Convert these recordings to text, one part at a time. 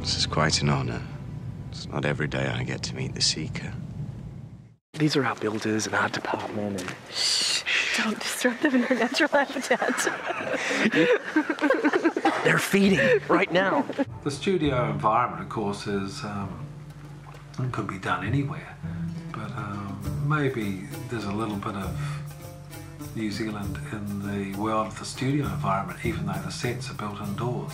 This is quite an honor. It's not every day I get to meet the Seeker. These are our builders and our department. And... Shh, don't disrupt them in their natural habitat. They're feeding right now. The studio environment, of course, is could be done anywhere, but maybe there's a little bit of New Zealand in the world of the studio environment, even though the sets are built indoors.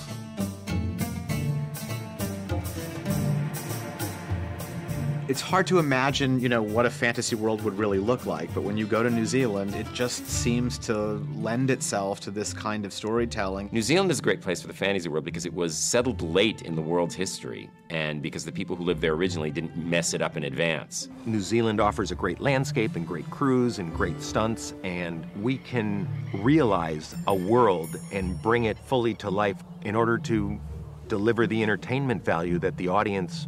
It's hard to imagine, what a fantasy world would really look like, but when you go to New Zealand, it just seems to lend itself to this kind of storytelling. New Zealand is a great place for the fantasy world because it was settled late in the world's history, and because the people who lived there originally didn't mess it up in advance. New Zealand offers a great landscape and great crews and great stunts, and we can realize a world and bring it fully to life in order to deliver the entertainment value that the audience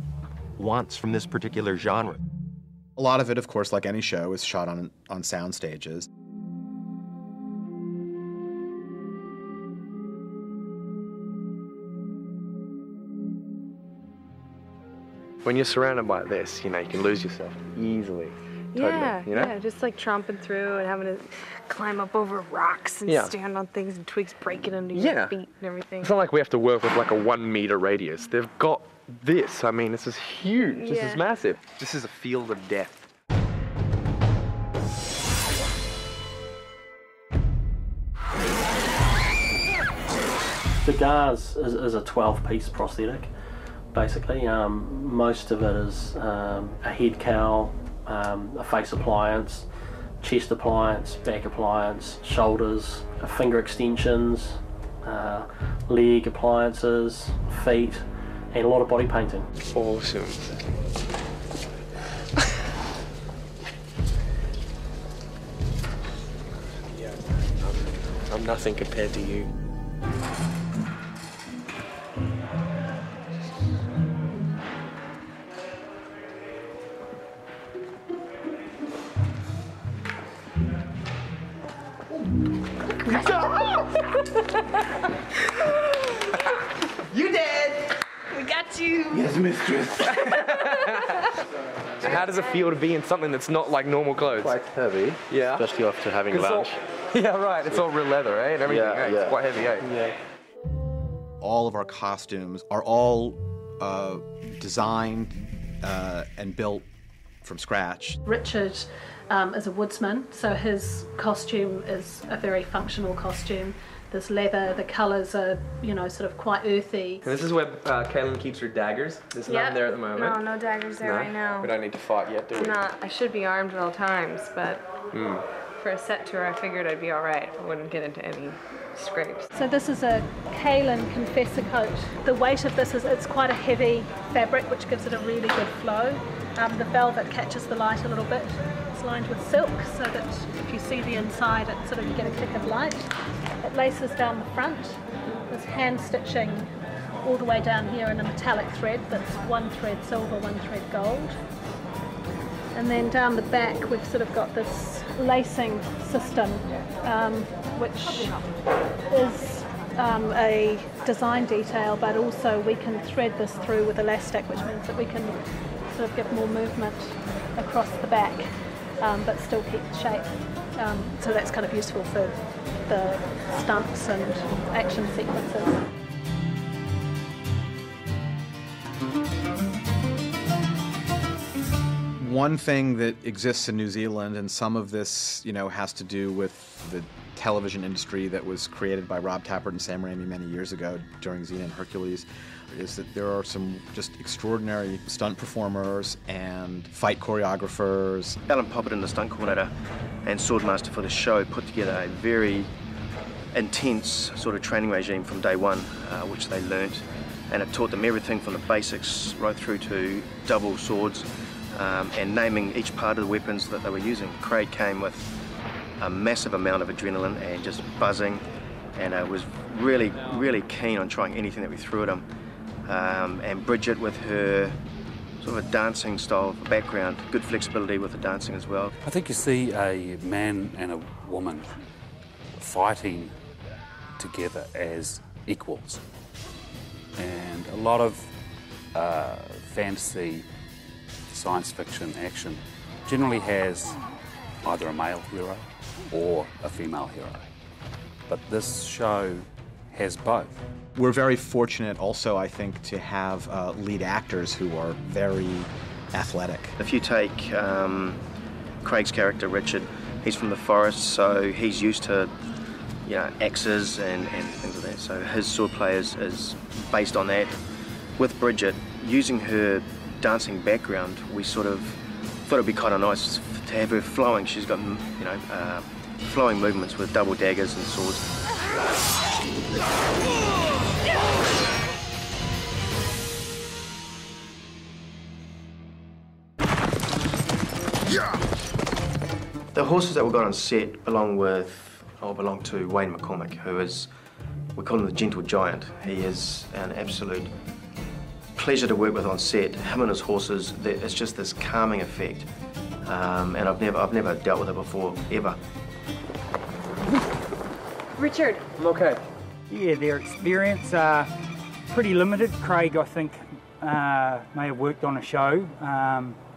wants from this particular genre. A lot of it, of course, like any show, is shot on sound stages. When you're surrounded by this, you can lose yourself easily. Totally, yeah, just like tromping through and having to climb up over rocks and stand on things and twigs breaking under your feet and everything. It's not like we have to work with like a 1 meter radius. They've got this. I mean, this is huge. This is massive. This is a field of death. The Gars is a 12-piece prosthetic, basically. Most of it is a head cowl, a face appliance, chest appliance, back appliance, shoulders, finger extensions, leg appliances, feet, and a lot of body painting. Awesome. I'm nothing compared to you. You did! We got you! Yes, mistress. How does it feel to be in something that's not like normal clothes? Quite heavy. Yeah. Especially after having lunch. Yeah, right. It's all real leather, eh? And everything. Yeah, It's quite heavy, eh? Yeah. All of our costumes are all designed and built from scratch. Richard is a woodsman, so his costume is a very functional costume. There's leather, the colours are, sort of quite earthy. And this is where Kaylin keeps her daggers. There's none there at the moment. No daggers there right now. We don't need to fight yet, do we? I should be armed at all times, but for a set tour I figured I'd be alright. I wouldn't get into any scrapes. So this is a Kaylin Confessor coat. The weight of this it's quite a heavy fabric, which gives it a really good flow. The velvet catches the light a little bit. It's lined with silk, so that if you see the inside, it sort of you get a kick of light. It laces down the front. There's hand stitching all the way down here in a metallic thread that's one thread silver, one thread gold. And then down the back we've sort of got this lacing system, which is a design detail, but also we can thread this through with elastic, which means that we can sort of give more movement across the back, but still keep the shape. So that's kind of useful for the stunts and action sequences. One thing that exists in New Zealand, and some of this, has to do with the television industry that was created by Rob Tapert and Sam Raimi many years ago during Xena and Hercules, is that there are some just extraordinary stunt performers and fight choreographers. Alan Popperton, the stunt coordinator and swordmaster for the show, put together a very intense sort of training regime from day one, which they learnt, and it taught them everything from the basics right through to double swords, and naming each part of the weapons that they were using. Craig came with a massive amount of adrenaline and just buzzing, and was really, really keen on trying anything that we threw at him. And Bridget, with her sort of a dancing style background, good flexibility with the dancing as well. I think you see a man and a woman fighting together as equals. And a lot of fantasy, science fiction, action generally has either a male hero or a female hero. But this show has both. We're very fortunate also, I think, to have lead actors who are very athletic. If you take Craig's character, Richard, he's from the forest, so he's used to, you know, axes and things like that. So his sword play is based on that. With Bridget, using her dancing background, we sort of thought it'd be kind of nice to have her flowing. She's got, you know, flowing movements with double daggers and swords. The horses that we got on set belong to Wayne McCormick, who is, we call him the Gentle Giant. He is an absolute pleasure to work with on set. Him and his horses, it's just this calming effect. And I've never dealt with it before, ever. Richard. I'm okay. Yeah, their experience are pretty limited. Craig, I think, may have worked on a show,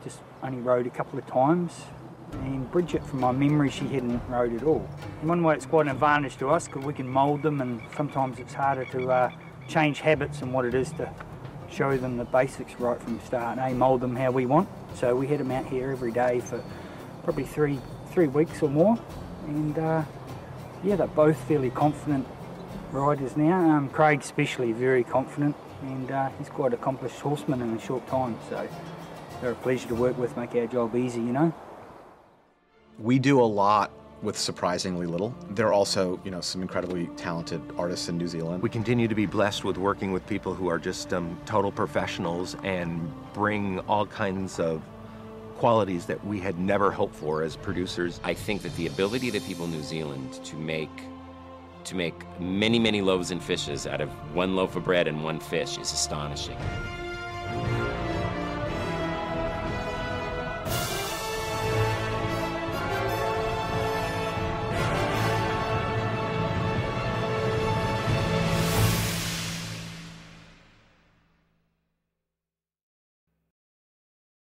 just only rode a couple of times. And Bridget, from my memory, she hadn't rode at all. In one way, it's quite an advantage to us because we can mould them, and sometimes it's harder to change habits and what it is to show them the basics right from the start, and mould them how we want. So we had them out here every day for probably three weeks or more, and yeah, they're both fairly confident riders now. Craig especially very confident, and he's quite an accomplished horseman in a short time, so they're a pleasure to work with, make our job easy, you know. We do a lot with surprisingly little. There are also, you know, some incredibly talented artists in New Zealand. We continue to be blessed with working with people who are just total professionals and bring all kinds of qualities that we had never hoped for as producers. I think that the ability of the people in New Zealand to make many, many loaves and fishes out of one loaf of bread and one fish is astonishing.